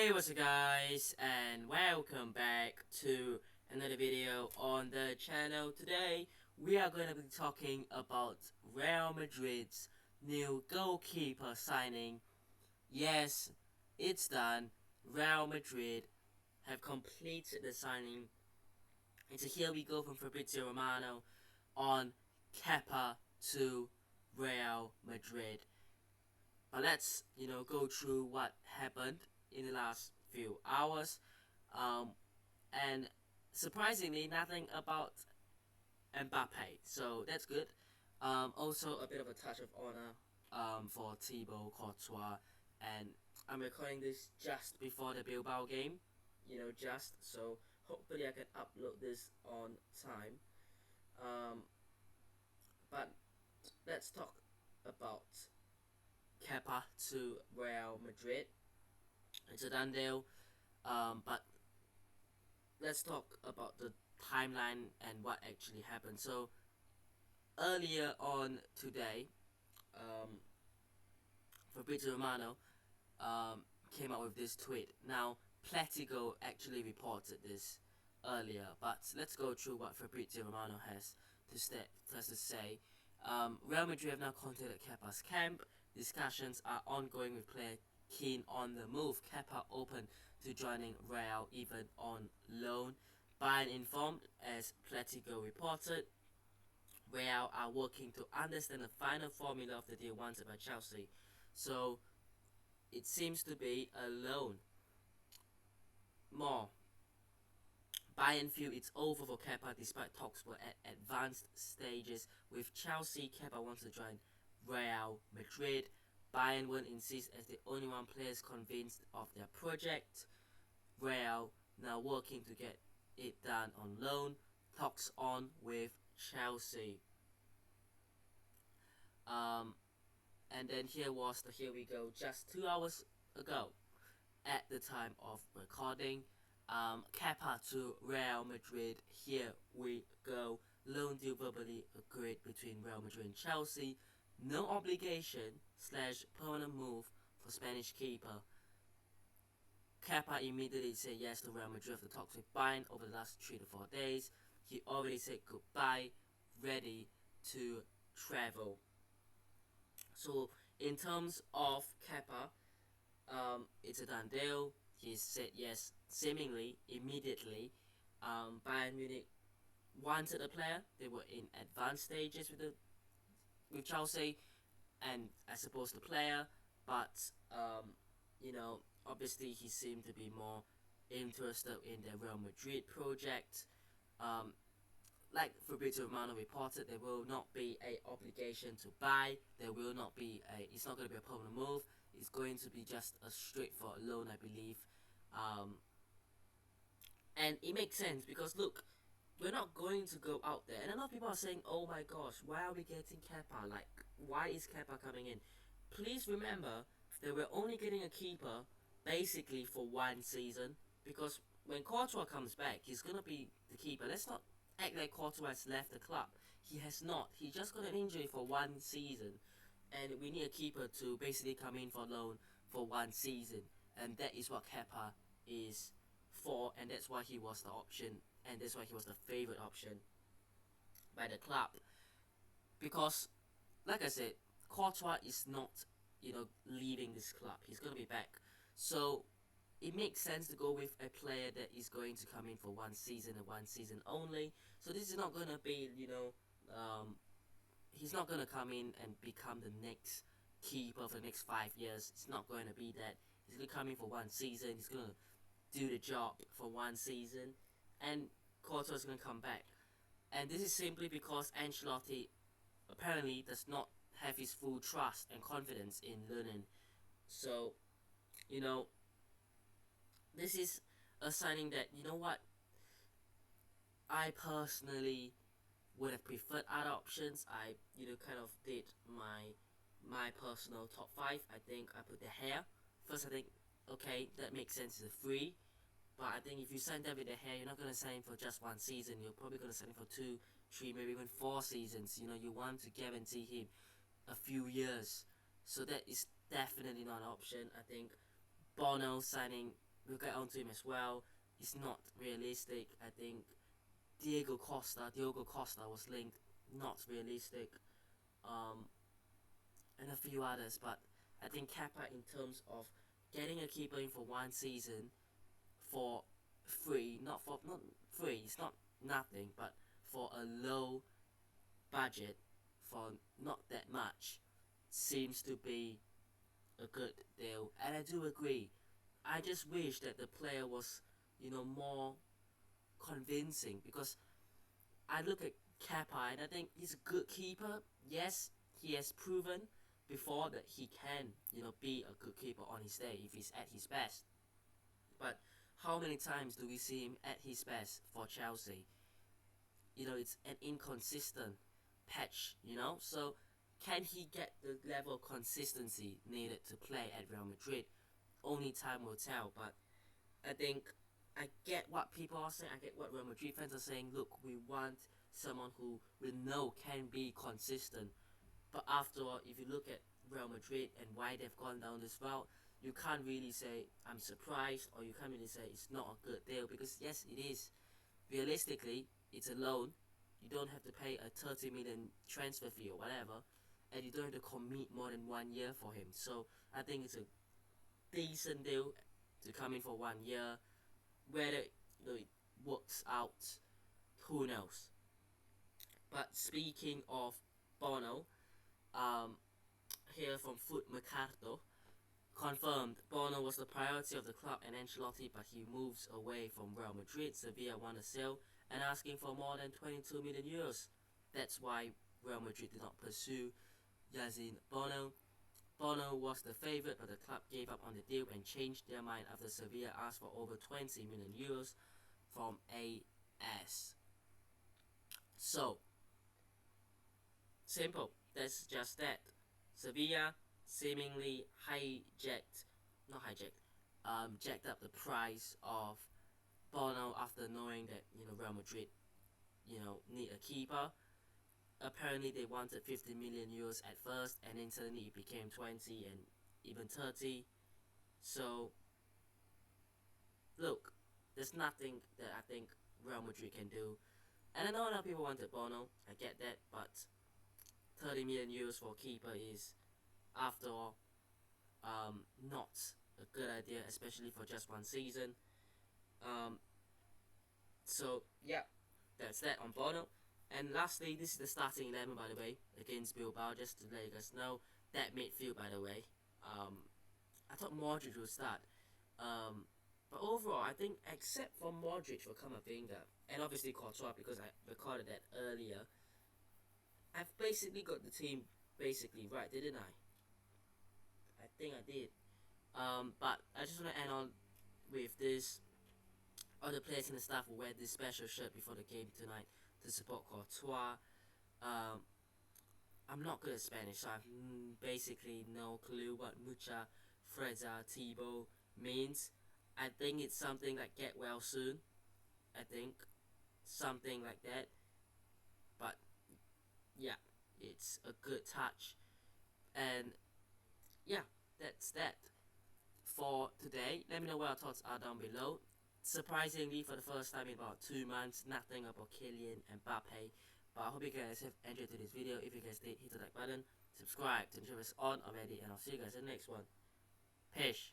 Hey, what's up guys, and welcome back to another video on the channel. Today we are going to be talking about Real Madrid's new goalkeeper signing. Yes, it's done. Real Madrid have completed the signing. And so here we go from Fabrizio Romano on Kepa to Real Madrid. But let's go through what happened in the last few hours, and surprisingly nothing about Mbappe, so that's good. Also a bit of a touch of honor for Thibaut Courtois, and I'm recording this just before the Bilbao game, so hopefully I can upload this on time. But let's talk about Kepa to Real Madrid. It's a done deal, but let's talk about the timeline and what actually happened. So earlier on today, Fabrizio Romano came out with this tweet. Now Platigo actually reported this earlier, but let's go through what Fabrizio Romano has to say. Real Madrid have now contacted Kepa's camp. Discussions are ongoing with player keen on the move. Kepa open to joining Real even on loan. Bayern informed, as Platigo reported, Real are working to understand the final formula of the deal wanted by Chelsea. So it seems to be a loan. More. Bayern feel it's over for Kepa despite talks were at advanced stages with Chelsea. Kepa wants to join Real Madrid. Bayern won't insist as the only one players convinced of their project. Real now working to get it done on loan. Talks on with Chelsea. And then here we go just 2 hours ago at the time of recording. Kepa to Real Madrid. Here we go. Loan deal verbally agreed between Real Madrid and Chelsea. No obligation / permanent move for Spanish keeper. Kepa immediately said yes to Real Madrid after talks with Bayern over the last 3 to 4 days. He already said goodbye, ready to travel. So in terms of Kepa, it's a done deal. He said yes seemingly immediately. Bayern Munich wanted a player. They were in advanced stages with Chelsea and I suppose the player, but obviously he seemed to be more interested in the Real Madrid project. Like Fabrizio Romano reported, there will not be a obligation to buy. It's not going to be a permanent move. It's going to be just a straightforward loan, I believe. And it makes sense because look, we're not going to go out there. And a lot of people are saying, oh my gosh, why are we getting Kepa? Like, why is Kepa coming in? Please remember that we're only getting a keeper basically for 1 season. Because when Courtois comes back, he's going to be the keeper. Let's not act like Courtois has left the club. He has not. He just got an injury for 1 season. And we need a keeper to basically come in for loan for 1 season. And that is what Kepa is for. And that's why he was the option. And that's why he was the favourite option by the club. Because, like I said, Courtois is not, leaving this club. He's going to be back. So it makes sense to go with a player that is going to come in for 1 season and 1 season only. So this is not going to be, he's not going to come in and become the next keeper for the next 5 years. It's not going to be that. He's going to come in for 1 season. He's going to do the job for 1 season. And Courtois is going to come back. And this is simply because Ancelotti apparently does not have his full trust and confidence in Lunin. So, this is a signing that, I personally would have preferred other options. I, kind of did my personal top 5. I think I put the hair. First, I think, okay, that makes sense. It's a free. But I think if you sign David De Gea, you're not going to sign him for just 1 season. You're probably going to sign him for 2, 3, maybe even 4 seasons. You want to guarantee him a few years. So that is definitely not an option. I think Bounou signing we'll get onto him as well. It's not realistic. I think Diogo Costa was linked, not realistic. Um, and a few others, but I think Kepa, in terms of getting a keeper in for one season for free, not free, it's not nothing, but for a low budget, for not that much, seems to be a good deal. And I do agree. I just wish that the player was, more convincing, because I look at Kepa and I think he's a good keeper. Yes, he has proven before that he can, be a good keeper on his day if he's at his best. But how many times do we see him at his best for Chelsea? It's an inconsistent patch, So can he get the level of consistency needed to play at Real Madrid? Only time will tell. But I think I get what people are saying. I get what Real Madrid fans are saying. Look, we want someone who we know can be consistent. But after all, if you look at Real Madrid and why they've gone down this route, you can't really say I'm surprised, or you can't really say it's not a good deal, because yes, it is. Realistically, it's a loan. You don't have to pay a 30 million transfer fee or whatever, and you don't have to commit more than 1 year for him. So I think it's a decent deal to come in for 1 year. Whether it works out, who knows. But speaking of Bounou, here from Foot Mercato, confirmed Bounou was the priority of the club and Ancelotti, but he moves away from Real Madrid. Sevilla won a sale and asking for more than 22 million euros. That's why Real Madrid did not pursue Yassine Bounou. Bounou was the favourite, but the club gave up on the deal and changed their mind after Sevilla asked for over 20 million euros from AS. So, simple. That's just that. Sevilla seemingly jacked up the price of Bounou after knowing that Real Madrid need a keeper. Apparently they wanted 50 million euros at first, and then suddenly it became 20 and even 30. So look, there's nothing that I think Real Madrid can do. And I know a lot of people wanted Bounou, I get that, but 30 million euros for a keeper is, after all, not a good idea, especially for just one season. So yeah, that's that on Bounou. And lastly, this is the starting 11, by the way, against Bilbao, just to let you guys know. That midfield, by the way, I thought Modric would start. But overall, I think except for Modric for Camavinga, and obviously Courtois, because I recorded that earlier, I've basically got the team basically right, didn't I? I think I did. But I just want to end on with this. Other players in the staff will wear this special shirt before the game tonight to support Courtois. I'm not good at Spanish, so I have basically no clue what mucha fresa Thibaut means. I think it's something like get well soon. I think something like that. But yeah, it's a good touch. And yeah, that's that for today. Let me know what your thoughts are down below. Surprisingly, for the first time in about 2 months, nothing about Kylian and Mbappe. But I hope you guys have enjoyed today's video. If you guys did, hit the like button, subscribe to ensure it's on already, and I'll see you guys in the next one. Peace.